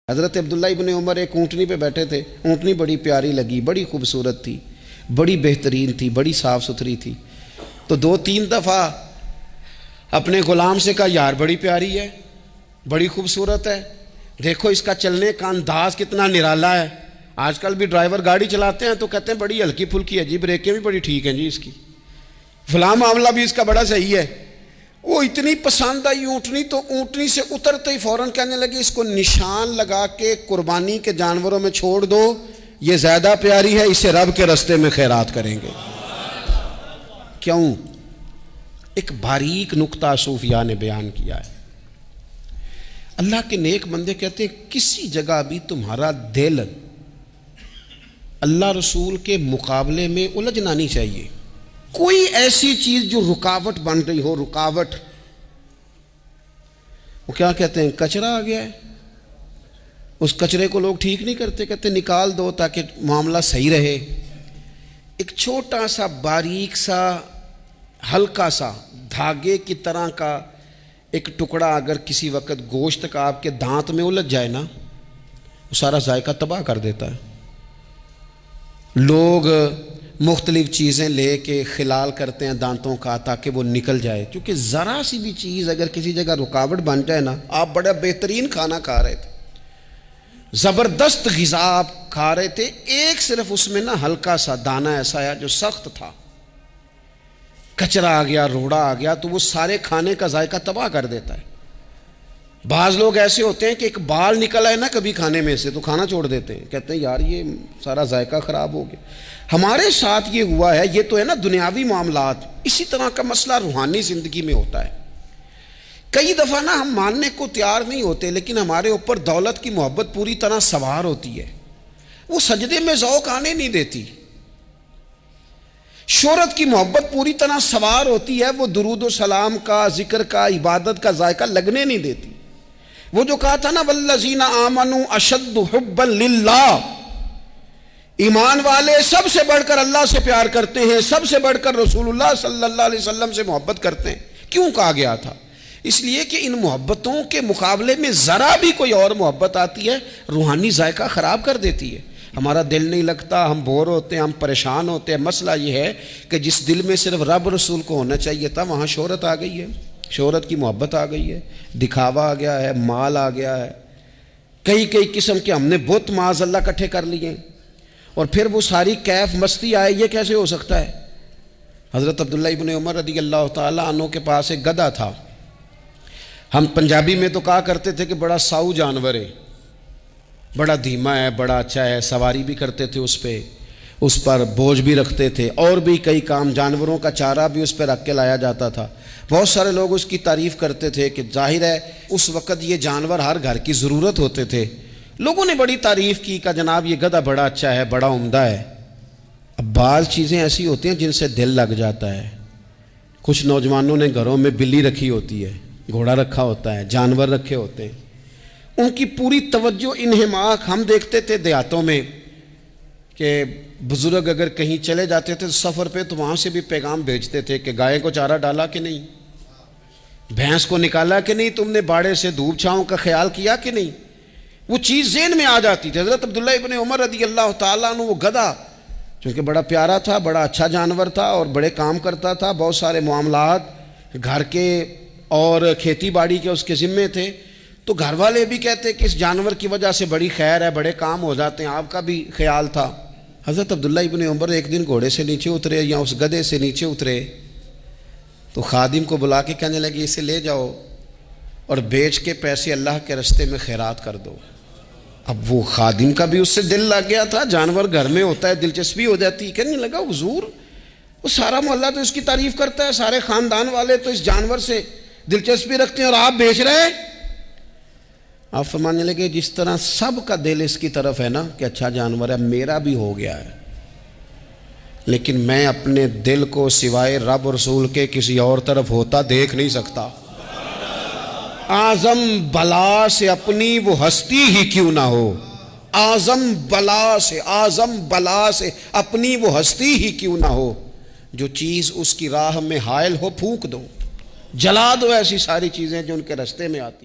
حضرت عبداللہ ابن عمر ایک اونٹنی پہ بیٹھے تھے، اونٹنی بڑی پیاری لگی، بڑی خوبصورت تھی، بڑی بہترین تھی، بڑی صاف ستھری تھی۔ تو دو تین دفعہ اپنے غلام سے کہا، یار بڑی پیاری ہے، بڑی خوبصورت ہے، دیکھو اس کا چلنے کا انداز کتنا نرالا ہے۔ آج کل بھی ڈرائیور گاڑی چلاتے ہیں تو کہتے ہیں بڑی ہلکی پھلکی ہے جی، بریکیں بھی بڑی ٹھیک ہیں جی اس کی، فلاں معاملہ بھی اس کا بڑا صحیح ہے۔ وہ اتنی پسند آئی اونٹنی تو اونٹنی سے اترتے ہی فوراً کہنے لگے، اس کو نشان لگا کے قربانی کے جانوروں میں چھوڑ دو، یہ زیادہ پیاری ہے، اسے رب کے رستے میں خیرات کریں گے۔ کیوں؟ ایک باریک نکتہ صوفیاء نے بیان کیا ہے۔ اللہ کے نیک بندے کہتے ہیں کسی جگہ بھی تمہارا دل اللہ رسول کے مقابلے میں الجھنا نہیں چاہیے۔ کوئی ایسی چیز جو رکاوٹ بن رہی ہو، رکاوٹ، وہ کیا کہتے ہیں، کچرا آ گیا ہے، اس کچرے کو لوگ ٹھیک نہیں کرتے، کہتے ہیں نکال دو تاکہ معاملہ صحیح رہے۔ ایک چھوٹا سا باریک سا ہلکا سا دھاگے کی طرح کا ایک ٹکڑا اگر کسی وقت گوشت کا آپ کے دانت میں الجھ جائے نا، وہ سارا ذائقہ تباہ کر دیتا ہے۔ لوگ مختلف چیزیں لے کے خلال کرتے ہیں دانتوں کا تاکہ وہ نکل جائے، کیونکہ ذرا سی بھی چیز اگر کسی جگہ رکاوٹ بن جائے نا، آپ بڑا بہترین کھانا کھا رہے تھے، زبردست غذا آپ کھا رہے تھے، ایک صرف اس میں نا ہلکا سا دانہ ایسا ہے جو سخت تھا، کچرا آ گیا، روڑا آ گیا، تو وہ سارے کھانے کا ذائقہ تباہ کر دیتا ہے۔ بعض لوگ ایسے ہوتے ہیں کہ ایک بال نکل آئے نا کبھی کھانے میں سے تو کھانا چھوڑ دیتے ہیں، کہتے ہیں یار یہ سارا ذائقہ خراب ہو گیا۔ ہمارے ساتھ یہ ہوا ہے، یہ تو ہے نا دنیاوی معاملات، اسی طرح کا مسئلہ روحانی زندگی میں ہوتا ہے۔ کئی دفعہ نا ہم ماننے کو تیار نہیں ہوتے، لیکن ہمارے اوپر دولت کی محبت پوری طرح سوار ہوتی ہے، وہ سجدے میں ذوق آنے نہیں دیتی۔ شہرت کی محبت پوری طرح سوار ہوتی ہے، وہ درود و سلام کا، ذکر کا، عبادت کا ذائقہ لگنے نہیں دیتی۔ وہ جو کہا تھا نا والذین آمنوا اشد حبا للہ، ایمان والے سب سے بڑھ کر اللہ سے پیار کرتے ہیں، سب سے بڑھ کر رسول اللہ صلی اللہ علیہ وسلم سے محبت کرتے ہیں۔ کیوں کہا گیا تھا؟ اس لیے کہ ان محبتوں کے مقابلے میں ذرا بھی کوئی اور محبت آتی ہے، روحانی ذائقہ خراب کر دیتی ہے، ہمارا دل نہیں لگتا، ہم بور ہوتے ہیں، ہم پریشان ہوتے ہیں۔ مسئلہ یہ ہے کہ جس دل میں صرف رب رسول کو ہونا چاہیے تھا، وہاں شہرت آ گئی ہے، شہرت کی محبت آ گئی ہے، دکھاوا آ گیا ہے، مال آ گیا ہے، کئی قسم کے ہم نے بت معاذ اللہ اکٹھے کر لیے، اور پھر وہ ساری کیف مستی آئے۔ یہ کیسے ہو سکتا ہے؟ حضرت عبداللہ ابن عمر رضی اللہ تعالیٰ عنہ کے پاس ایک گدھا تھا، ہم پنجابی میں تو کہا کرتے تھے کہ بڑا ساؤ جانور ہے، بڑا دھیما ہے، بڑا اچھا ہے، سواری بھی کرتے تھے اس پہ، اس پر بوجھ بھی رکھتے تھے، اور بھی کئی کام، جانوروں کا چارہ بھی اس پہ رکھ کے لایا جاتا تھا۔ بہت سارے لوگ اس کی تعریف کرتے تھے کہ ظاہر ہے اس وقت یہ جانور ہر گھر کی ضرورت ہوتے تھے، لوگوں نے بڑی تعریف کی کہ جناب یہ گدھا بڑا اچھا ہے، بڑا عمدہ ہے۔ اب بعض چیزیں ایسی ہوتی ہیں جن سے دل لگ جاتا ہے۔ کچھ نوجوانوں نے گھروں میں بلی رکھی ہوتی ہے، گھوڑا رکھا ہوتا ہے، جانور رکھے ہوتے ہیں، ان کی پوری توجہ انہماک ہم دیکھتے تھے دیہاتوں میں کہ بزرگ اگر کہیں چلے جاتے تھے سفر پہ تو وہاں سے بھی پیغام بھیجتے تھے کہ گائے کو چارہ ڈالا کہ نہیں، بھینس کو نکالا کہ نہیں، تم نے باڑے سے دھوپ چھاؤں کا خیال کیا کہ نہیں، وہ چیز ذہن میں آ جاتی تھی۔ حضرت عبداللہ ابن عمر رضی اللہ تعالیٰ عنہ وہ گدھا چونکہ بڑا پیارا تھا، بڑا اچھا جانور تھا اور بڑے کام کرتا تھا، بہت سارے معاملات گھر کے اور کھیتی باڑی کے اس کے ذمے تھے، تو گھر والے بھی کہتے کہ اس جانور کی وجہ سے بڑی خیر ہے، بڑے کام ہو جاتے ہیں، آپ کا بھی خیال تھا۔ حضرت عبداللہ ابن عمر ایک دن گھوڑے سے نیچے اترے یا اس گدھے سے نیچے اترے تو خادم کو بلا کے کہنے لگے اسے لے جاؤ اور بیچ کے پیسے اللہ کے رستے میں خیرات کر دو۔ اب وہ خادم کا بھی اس سے دل لگ گیا تھا، جانور گھر میں ہوتا ہے دلچسپی ہو جاتی، کہنے لگا حضور وہ سارا محلہ تو اس کی تعریف کرتا ہے، سارے خاندان والے تو اس جانور سے دلچسپی رکھتے ہیں اور آپ بیچ رہے ہیں۔ آپ فرمانے لگے جس طرح سب کا دل اس کی طرف ہے نا کہ اچھا جانور ہے، میرا بھی ہو گیا ہے، لیکن میں اپنے دل کو سوائے رب رسول کے کسی اور طرف ہوتا دیکھ نہیں سکتا۔ اعظم بلا سے اپنی وہ ہستی ہی کیوں نہ ہو، اعظم بلا سے اپنی وہ ہستی ہی کیوں نہ ہو، جو چیز اس کی راہ میں حائل ہو پھونک دو، جلا دو ایسی ساری چیزیں جو ان کے راستے میں آتی۔